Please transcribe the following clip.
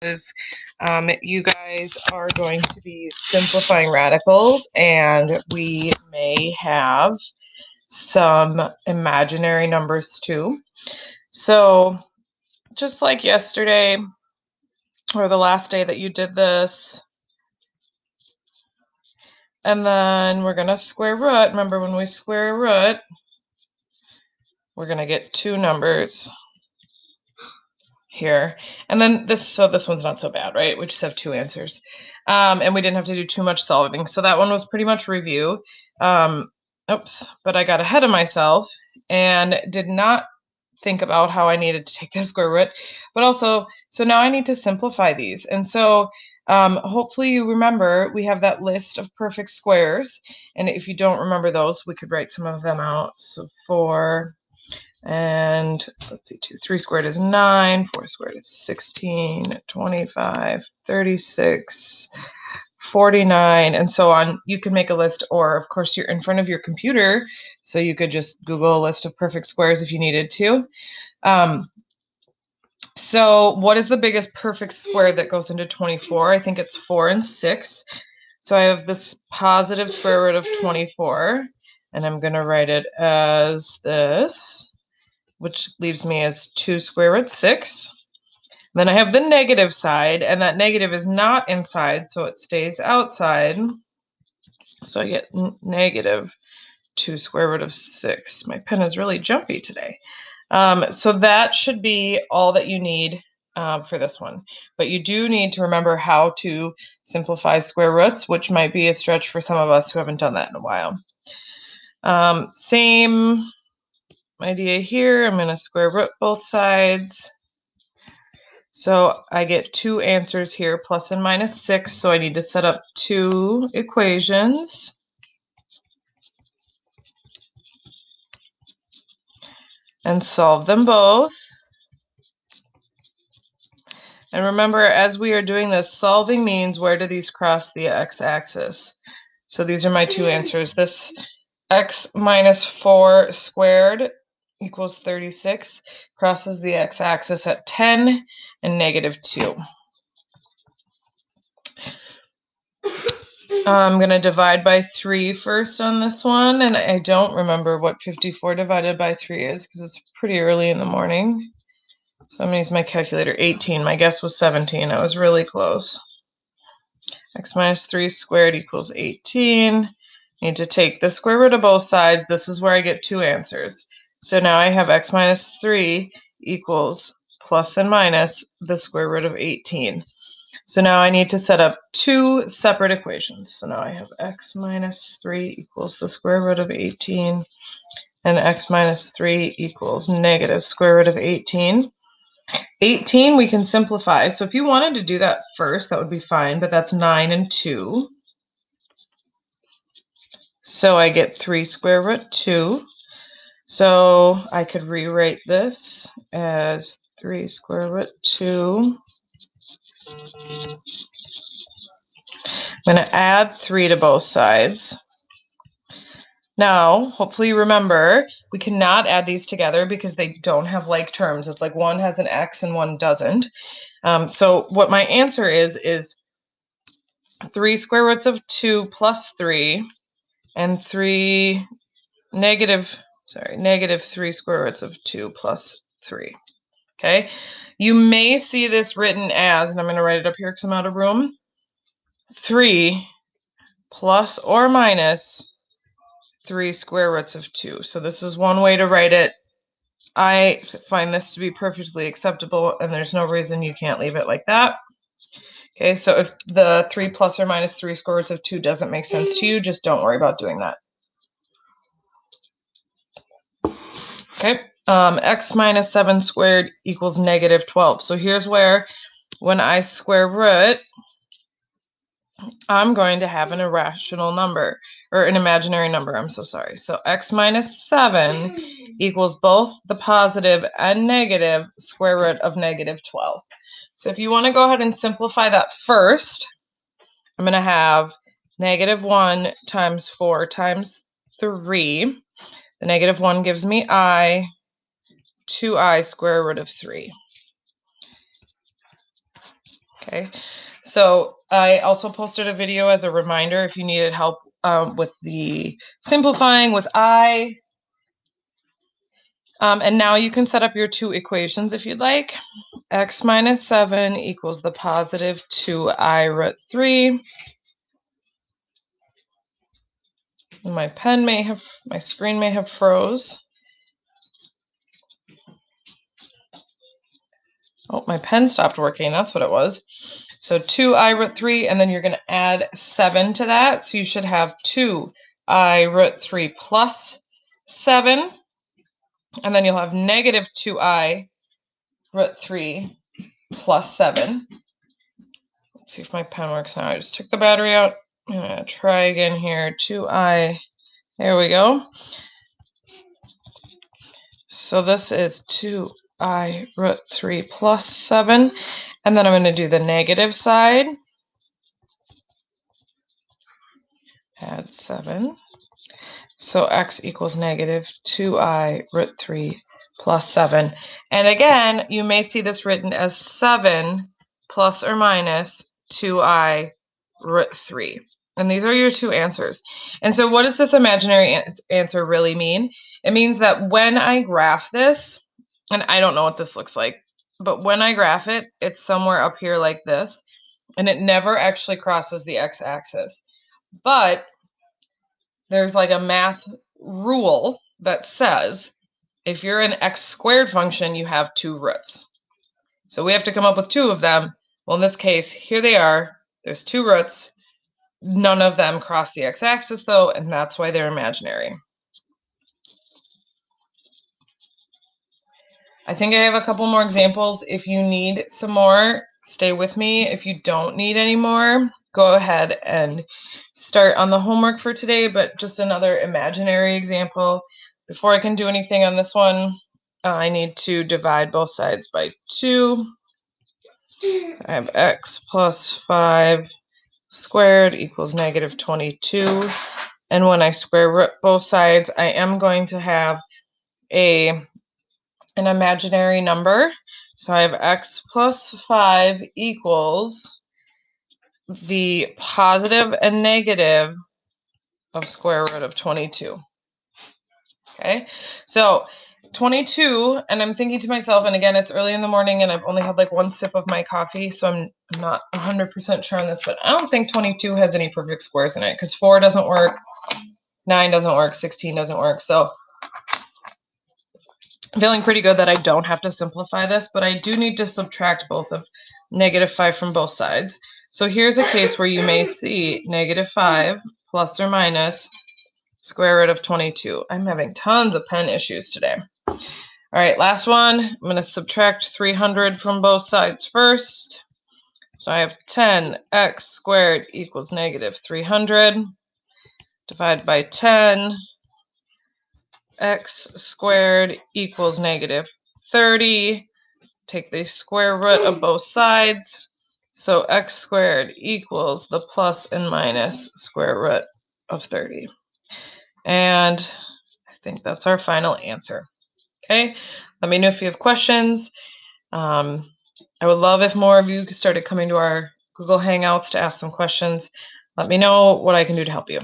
You guys are going to be simplifying radicals, and we may have some imaginary numbers too. So just like yesterday or the last day that you did this, and then we're going to square root. Remember, when we square root, we're going to get two numbers here. And then this one's not so bad, right? We just have two answers. And we didn't have to do too much solving. So that one was pretty much review. But I got ahead of myself and did not think about how I needed to take the square root. But also, so now I need to simplify these. And so hopefully you remember we have that list of perfect squares. And if you don't remember those, we could write some of them out. So 4, and let's see, 3 squared is 9, 4 squared is 16, 25, 36, 49, and so on. You can make a list, or of course you're in front of your computer, so you could just Google a list of perfect squares if you needed to. So what is the biggest perfect square that goes into 24? I think it's 4 and 6. So I have this positive square root of 24, and I'm going to write it as this, which leaves me as 2 square root 6. Then I have the negative side, and that negative is not inside, so it stays outside. So I get negative 2 square root of 6. My pen is really jumpy today. So that should be all that you need for this one. But you do need to remember how to simplify square roots, which might be a stretch for some of us who haven't done that in a while. Same idea here. I'm going to square root both sides. So I get two answers here, plus and minus 6. So I need to set up two equations. And solve them both. And remember, as we are doing this, solving means where do these cross the x-axis? So these are my two answers. This x minus 4 squared equals 36 crosses the x-axis at 10 and negative 2. I'm going to divide by 3 first on this one, and I don't remember what 54 divided by 3 is because it's pretty early in the morning. So I'm going to use my calculator. 18. My guess was 17. I was really close. X minus 3 squared equals 18. Need to take the square root of both sides. This is where I get two answers. So now I have x minus 3 equals plus and minus the square root of 18. So now I need to set up two separate equations. So now I have x minus 3 equals the square root of 18, and x minus 3 equals negative square root of 18. 18 we can simplify. So if you wanted to do that first, that would be fine, but that's 9 and 2. So I get 3 square root 2. So I could rewrite this as 3 square root 2. I'm going to add 3 to both sides. Now, hopefully you remember, we cannot add these together because they don't have like terms. It's like one has an x and one doesn't. So what my answer is 3 square roots of 2 plus 3 and negative 3 square roots of 2 plus 3. Okay, you may see this written as, and I'm going to write it up here because I'm out of room, 3 plus or minus 3 square roots of 2. So this is one way to write it. I find this to be perfectly acceptable, and there's no reason you can't leave it like that. Okay, so if the 3 plus or minus 3 square roots of 2 doesn't make sense to you, just don't worry about doing that. Okay, x minus 7 squared equals negative 12. So here's where, when I square root, I'm going to have an irrational number, or an imaginary number, I'm so sorry. So x minus 7 equals both the positive and negative square root of negative 12. So if you want to go ahead and simplify that first, I'm going to have negative 1 times 4 times 3. The negative 1 gives me I, 2i square root of 3. Okay, so I also posted a video as a reminder if you needed help with the simplifying with I. And now you can set up your two equations if you'd like. X minus 7 equals the positive 2I root 3. My screen may have froze. Oh, my pen stopped working. That's what it was. So 2I root 3, and then you're going to add 7 to that. So you should have 2I root 3 plus 7. And then you'll have negative 2I root 3 plus 7. Let's see if my pen works now. I just took the battery out. I'm going to try again here. 2I. There we go. So this is 2I root 3 plus 7. And then I'm going to do the negative side. Add 7. So x equals negative 2I root 3 plus 7. And again, you may see this written as 7 plus or minus 2I root 3. And these are your two answers. And so what does this imaginary answer really mean? It means that when I graph this, and I don't know what this looks like, but when I graph it, it's somewhere up here like this, and it never actually crosses the x-axis. But there's like a math rule that says if you're an x squared function, you have two roots. So we have to come up with two of them. Well, in this case, here they are. There's two roots. None of them cross the x-axis, though, and that's why they're imaginary. I think I have a couple more examples. If you need some more, stay with me. If you don't need any more, go ahead and start on the homework for today, but just another imaginary example. Before I can do anything on this one, I need to divide both sides by 2. I have x plus 5 squared equals negative 22. And when I square root both sides, I am going to have an imaginary number. So I have x plus 5 equals the positive and negative of square root of 22. Okay, so 22, and I'm thinking to myself, and again, it's early in the morning and I've only had like one sip of my coffee, so I'm not 100% sure on this, but I don't think 22 has any perfect squares in it because 4 doesn't work, 9 doesn't work, 16 doesn't work. So I'm feeling pretty good that I don't have to simplify this, but I do need to subtract both of negative 5 from both sides. So here's a case where you may see negative 5 plus or minus square root of 22. I'm having tons of pen issues today. All right, last one. I'm going to subtract 300 from both sides first. So I have 10x squared equals negative 300. Divide by 10. X squared equals negative 30. Take the square root of both sides. So x squared equals the plus and minus square root of 30. And I think that's our final answer. Okay, let me know if you have questions. I would love if more of you started coming to our Google Hangouts to ask some questions. Let me know what I can do to help you.